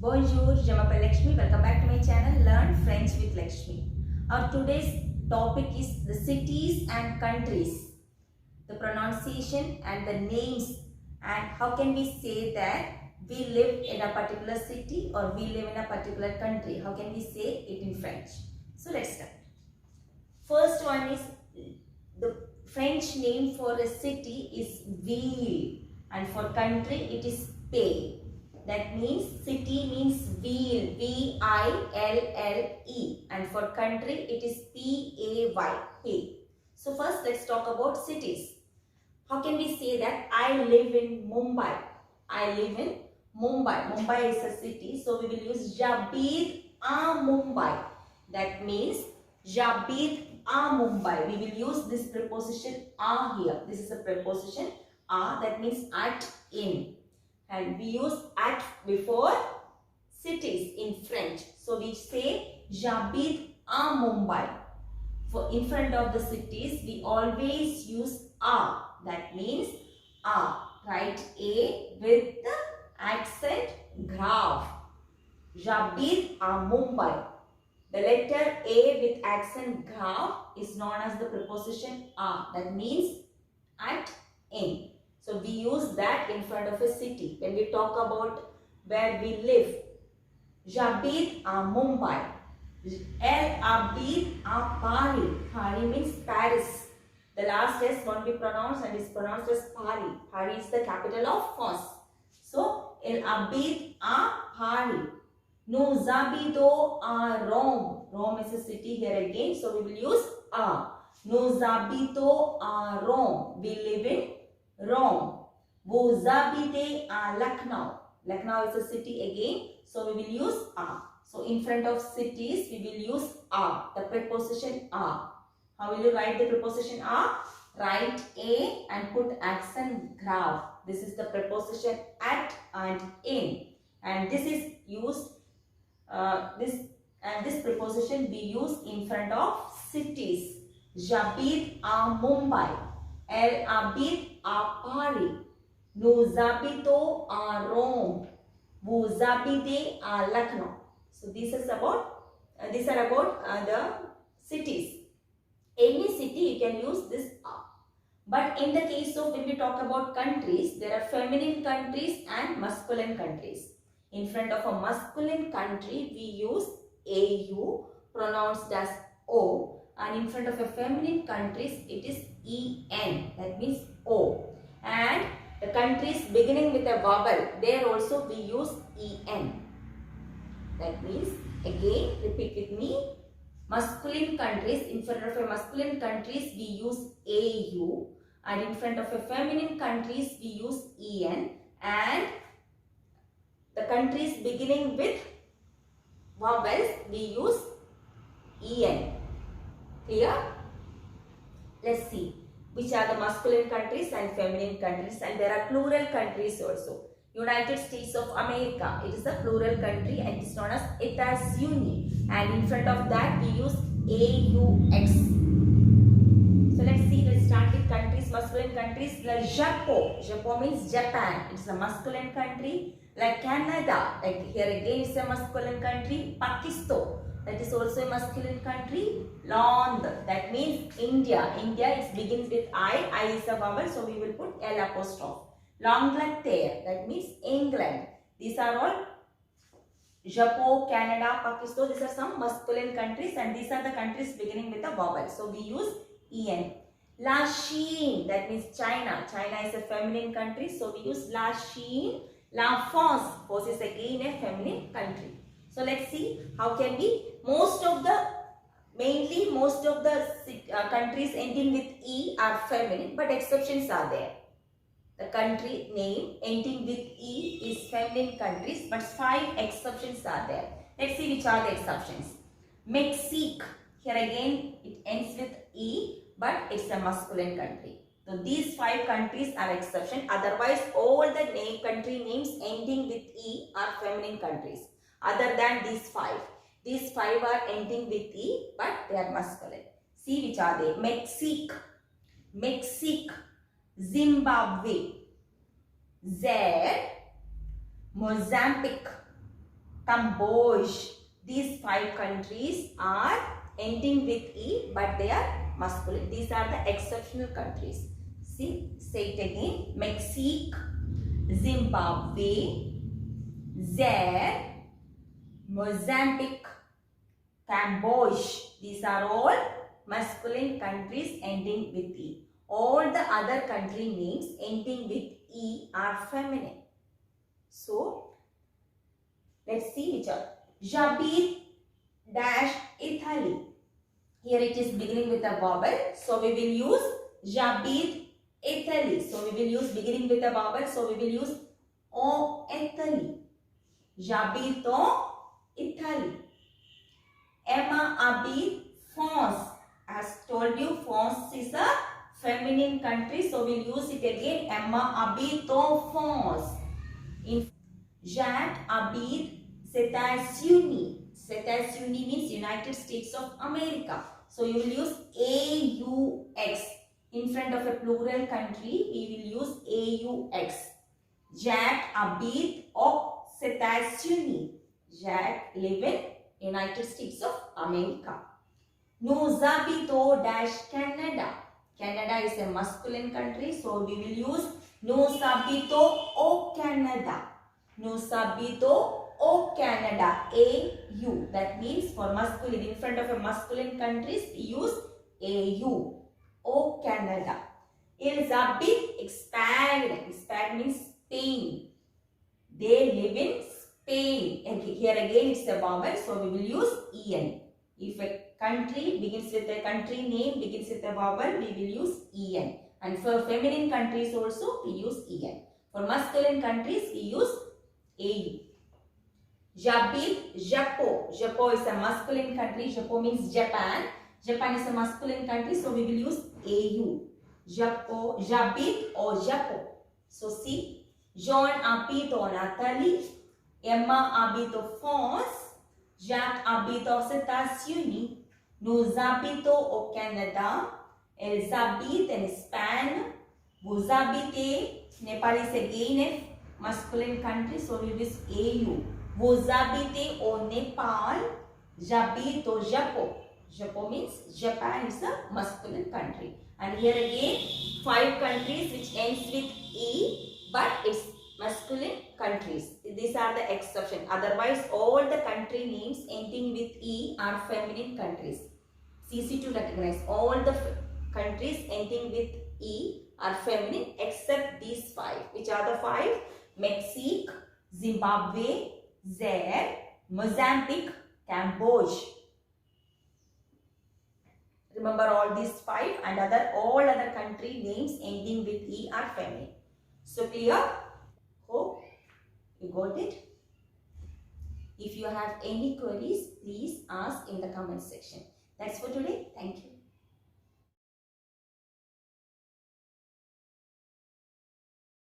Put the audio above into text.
Bonjour, je m'appelle Lakshmi. Welcome back to my channel Learn French with Lakshmi. Our today's topic is the cities and countries, the pronunciation and the names, and how can we say that we live in a particular city or we live in a particular country. How can we say it in French? So let's start. First one is the French name for a city is ville, and for country it is pays. That means city means wheel, V-I-L-L-E, and for country it is P-A-Y, pay. So first let's talk about cities. How can we say that I live in Mumbai? I live in Mumbai. Mumbai is a city, so we will use J'habite à Mumbai. That means J'habite à Mumbai. We will use this preposition à here. This is a preposition à, that means at, in. And we use at before cities in French. So we say J'habite à Mumbai. For in front of the cities, we always use à. That means à. Write A with the accent grave. J'habite à Mumbai. The letter A with accent grave is known as the preposition à. That means at, in. So we use that in front of a city. When we talk about where we live, J'habite à Mumbai. Elle habite à Paris. Paris means Paris. The last S won't be pronounced and is pronounced as Paris. Paris is the capital of France. So, elle habite à Paris. Nous habitons à Rome. Rome is a city here again. So we will use à. Nous habitons à Rome. We live in Rome. Vous habitez à Lucknow. Lucknow is a city again. So we will use à. So in front of cities, we will use à. The preposition à. How will you write the preposition à? Write A and put accent grave. This is the preposition at and in. And this is used, this preposition we use in front of cities. J'habite à Mumbai. Elle habite à Paris. Nous habitons à Rome. Vous habitez à Lucknow. So these are about the cities. Any city you can use this à. But in the case of when we talk about countries, there are feminine countries and masculine countries. In front of a masculine country, we use AU pronounced as O. And in front of a feminine countries, it is EN. That means O. And the countries beginning with a vowel, there also we use EN. That means, again, repeat with me. Masculine countries, in front of a masculine countries, we use AU. And in front of a feminine countries, we use EN. And the countries beginning with vowels, we use EN. Clear? Let's see which are the masculine countries and feminine countries, and there are plural countries also. United States of America, it is a plural country and it is known as États-Unis, and in front of that we use AUX. So let's start with countries, masculine countries. Like Japon. Japon means Japan, it's a masculine country. Like Canada, like here again it's a masculine country. Pakistan, that is also a masculine country. London, that means India. India, it begins with I. I is a vowel, so we will put L apostrophe. L'Angleterre, that means England. These are all Japan, Canada, Pakistan. These are some masculine countries, and these are the countries beginning with a vowel. So we use EN. La Chine, that means China. China is a feminine country, so we use La Chine. La France, France is again a feminine country. So let's see how can we, mainly most of the countries ending with E are feminine, but exceptions are there. The country name ending with E is feminine countries, but 5 exceptions are there. Let's see which are the exceptions. Mexique, here again it ends with E, but it's a masculine country. So these 5 countries are exception. Otherwise, all the country names ending with E are feminine countries. Other than these 5. These 5 are ending with E, but they are masculine. See which are they. Mexique, Zimbabwe, Zaire, Mozambique, Cambodia. These 5 countries are ending with E, but they are masculine. These are the exceptional countries. See, say it again. Mexique, Zimbabwe, Zaire, Mozambique, Cambodia. These are all masculine countries ending with E. All the other country names ending with E are feminine. So, let's see which are. Jabir dash Italy. Here it is beginning with a vowel. So, we will use Jabir Italy. So, we will use beginning with a vowel. So, we will use O Italy. Jabito Italy. Emma Abid France. As told you, France is a feminine country. So, we will use it again. Emma Abito France. In Jacques Abid États-Unis. États-Unis means United States of America. So you will use AUX. In front of a plural country, we will use AUX. Jacques Abid of États-Unis. Jacques live in United States of America. Nous habitons dash Canada. Canada is a masculine country, so we will use Nous habitons au Canada. Nous habitons au Canada. AU. That means for masculine, in front of a masculine countries, we use AU. Au Canada. Ils habitent Espagne. Espagne means Spain. They live in Spain. And here again it's a vowel, so we will use EN. If a country begins with a country name, begins with a vowel, we will use EN. And for feminine countries also, we use EN. For masculine countries, we use AU. Jabit, Japo. Japo is a masculine country. Japo means Japan. Japan is a masculine country, so we will use AU. Japo, Jabit or Japo. So see, Jean habite en Italie. Emma habite en France. Jacques habite aux États-Unis. Nous habitons au Canada. Elles habitent en Espagne. Vous habitez. Nepal is again a masculine country, so we use AU. Vous habitez au Nepal. J'habite au Japon. Japon means Japan is a masculine country. And here again 5 countries which ends with E, but it's masculine countries. These are the exception. Otherwise all the country names ending with E are feminine countries. It's easy to recognize. All the countries ending with E are feminine except these 5. Which are the 5? Mexique, Zimbabwe, Zaire, Mozambique, Cambodia. Remember all these 5 and all other country names ending with E are feminine. So clear? Hope you got it. If you have any queries, please ask in the comment section. That's for today. Thank you.